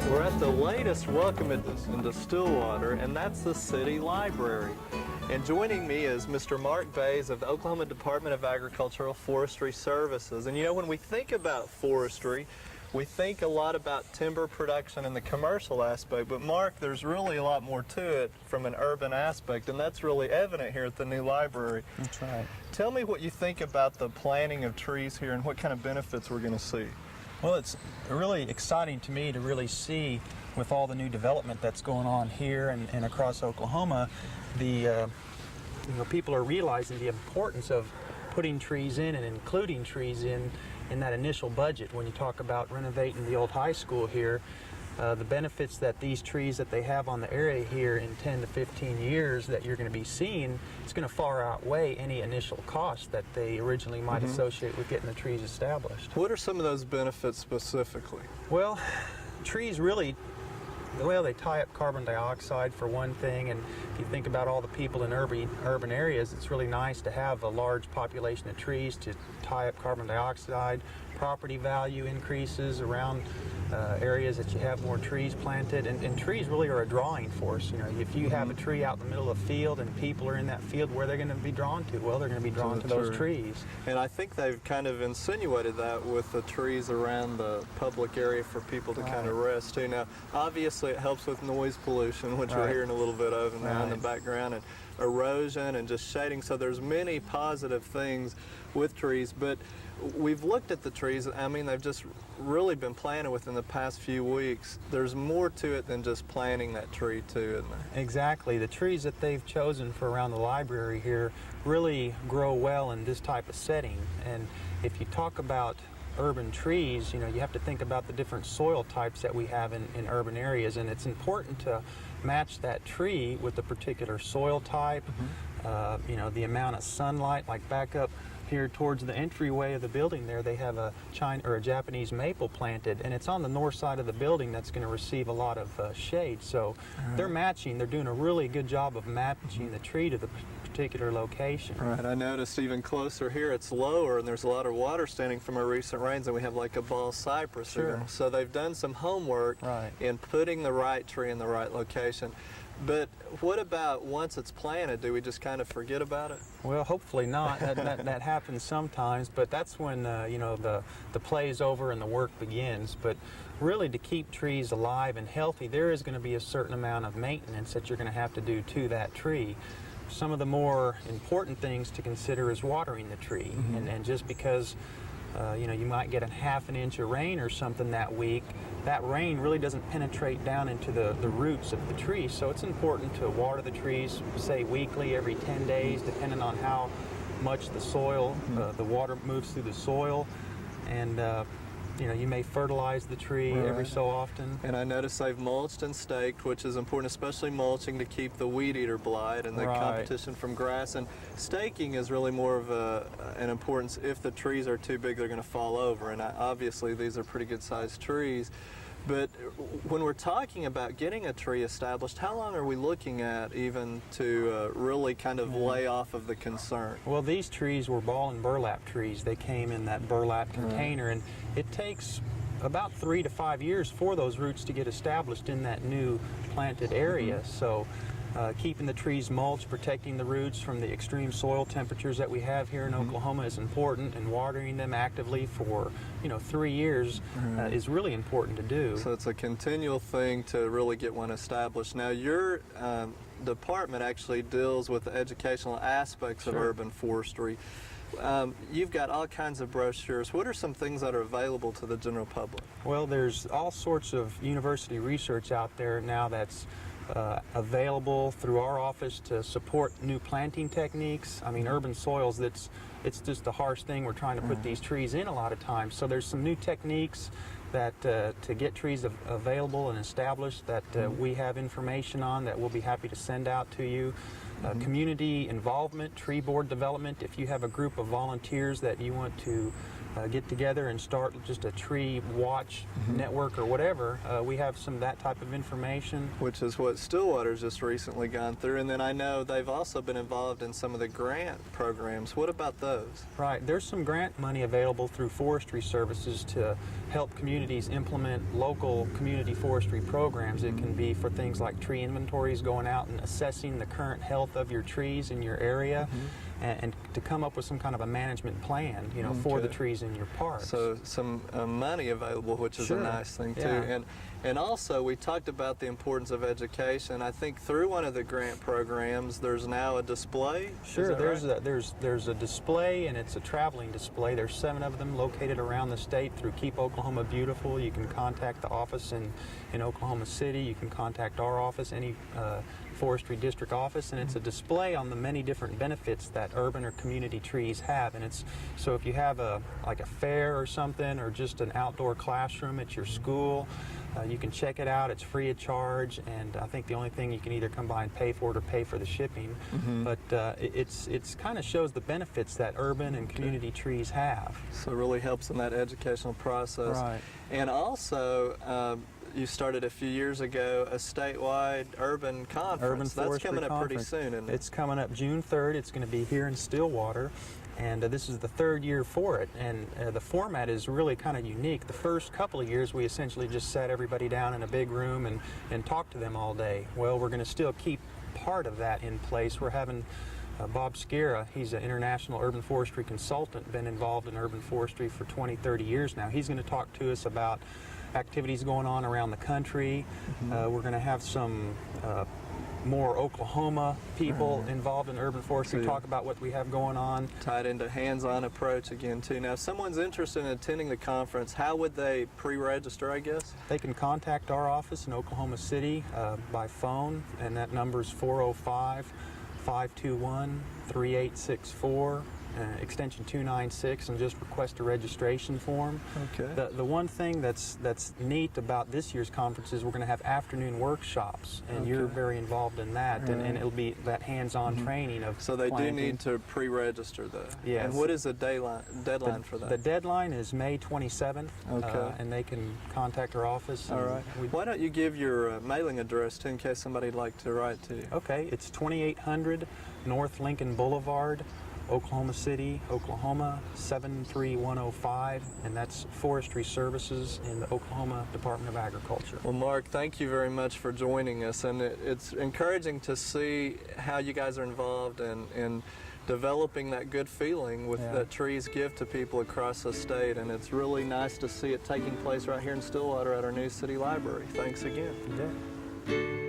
We're at the latest welcome into Stillwater, and that's the City Library. And joining me is Mr. Mark Bays of the Oklahoma Department of Agricultural Forestry Services. And you know, when we think about forestry, we think a lot about timber production and the commercial aspect, but Mark, there's really a lot more to it from an urban aspect, and that's really evident here at the new library. That's right. Tell me what you think about the planting of trees here and what kind of benefits we're going to see. Well, it's really exciting to me to really see, with all the new development that's going on here and across Oklahoma, people are realizing the importance of putting trees in and including trees in that initial budget. When you talk about renovating the old high school here, the benefits that these trees that they have on the area here in 10 to 15 years that you're going to be seeing, it's going to far outweigh any initial cost that they originally might associate with getting the trees established. What are some of those benefits specifically? Well, trees really, well, they tie up carbon dioxide for one thing, and if you think about all the people in urban areas, it's really nice to have a large population of trees to tie up carbon dioxide. Property value increases around areas that you have more trees planted, and trees really are a drawing force. You know, if you have a tree out in the middle of a field and people are in that field, where they're going to be drawn to? Well, they're going to be drawn to those trees. And I think they've kind of insinuated that with the trees around the public area for people to kind of rest too. Now, obviously it helps with noise pollution, which we're hearing a little bit of now in the background, and erosion and just shading. So there's many positive things with trees, but we've looked at the trees. I mean, they've just really been planted within the past few weeks. There's more to it than just planting that tree too, isn't there? Exactly. The trees that they've chosen for around the library here really grow well in this type of setting. And if you talk about urban trees, you know, you have to think about the different soil types that we have in urban areas, and it's important to match that tree with the particular soil type, you know, the amount of sunlight. Like back up here towards the entryway of the building there, they have a Japanese maple planted, and it's on the north side of the building that's going to receive a lot of shade. So they're doing a really good job of matching the tree to the particular location. Right, I noticed even closer here it's lower and there's a lot of water standing from our recent rains, and we have like a ball cypress here. So they've done some homework in putting the right tree in the right location. But what about once it's planted, do we just kind of forget about it? Well, hopefully not. That happens sometimes, but that's when you know, the play's over and the work begins. But really, to keep trees alive and healthy, there is going to be a certain amount of maintenance that you're going to have to do to that tree. Some of the more important things to consider is watering the tree, and just because you know, you might get a ½ inch of rain or something that week, that rain really doesn't penetrate down into the roots of the tree. So it's important to water the trees, say weekly, every 10 days, depending on how much the soil, the water moves through the soil. And you know, you may fertilize the tree every so often. And I noticed they've mulched and staked, which is important, especially mulching to keep the weed eater blight and the competition from grass. And staking is really more of an importance. If the trees are too big, they're going to fall over. And obviously, these are pretty good-sized trees. But when we're talking about getting a tree established, how long are we looking at even to really kind of lay off of the concern? Well, these trees were ball and burlap trees. They came in that burlap container, and it takes about 3 to 5 years for those roots to get established in that new planted area. So keeping the trees mulched, protecting the roots from the extreme soil temperatures that we have here in Oklahoma is important, and watering them actively for, you know, 3 years is really important to do. So it's a continual thing to really get one established. Now, your department actually deals with the educational aspects of urban forestry. You've got all kinds of brochures. What are some things that are available to the general public? Well, there's all sorts of university research out there now that's available through our office to support new planting techniques. I mean, urban soils, it's just a harsh thing. We're trying to put these trees in a lot of times. So there's some new techniques that to get trees available and established that we have information on that we'll be happy to send out to you. community involvement, tree board development. If you have a group of volunteers that you want to get together and start just a tree watch network or whatever, we have some that type of information. Which is what Stillwater's just recently gone through, and then I know they've also been involved in some of the grant programs. What about those? Right, there's some grant money available through Forestry Services to help communities implement local community forestry programs. It can be for things like tree inventories, going out and assessing the current health of your trees in your area, and to come up with some kind of a management plan, you know, for the trees in your park. So some money available, which is a nice thing too. Yeah. And also we talked about the importance of education. I think through one of the grant programs, there's now a display. Sure, there's a display, and it's a traveling display. There's 7 of them located around the state through Keep Oklahoma Beautiful. You can contact the office in Oklahoma City. You can contact our office, any forestry district office, and it's a display on the many different benefits that urban or community trees have. And it's so if you have like a fair or something, or just an outdoor classroom at your school, you can check it out. It's free of charge, and I think the only thing you can either come by and pay for it or pay for the shipping. But it's kind of shows the benefits that urban and community trees have. So it really helps in that educational process. Right. And also, you started a few years ago a statewide urban conference. Urban That's Forestry coming up pretty Conference. soon, isn't it? It's coming up June 3rd. It's going to be here in Stillwater, and this is the 3rd year for it. And the format is really kind of unique. The first couple of years, we essentially just sat everybody down in a big room and talked to them all day. Well, we're going to still keep part of that in place. We're having Bob Sciarra, he's an international urban forestry consultant, been involved in urban forestry for 20, 30 years now. He's going to talk to us about activities going on around the country. We're going to have some more Oklahoma people involved in urban forestry, talk about what we have going on. Tied into hands-on approach again too. Now, if someone's interested in attending the conference, how would they pre-register, I guess? They can contact our office in Oklahoma City by phone, and that number is 405-521-3864. Extension 296, and just request a registration form. Okay. The one thing that's neat about this year's conference is we're going to have afternoon workshops, and you're very involved in that, and it'll be that hands-on training of So they planting. do need to pre-register though. Yes. And what is the deadline for that? The deadline is May 27th, and they can contact our office. All right. Why don't you give your mailing address too, in case somebody'd like to write to you? Okay, it's 2800 North Lincoln Boulevard, Oklahoma City, Oklahoma 73105, and that's Forestry Services in the Oklahoma Department of Agriculture. Well, Mark, thank you very much for joining us, and it's encouraging to see how you guys are involved in developing that good feeling that trees give to people across the state, and it's really nice to see it taking place right here in Stillwater at our new city library. Thanks again. You bet.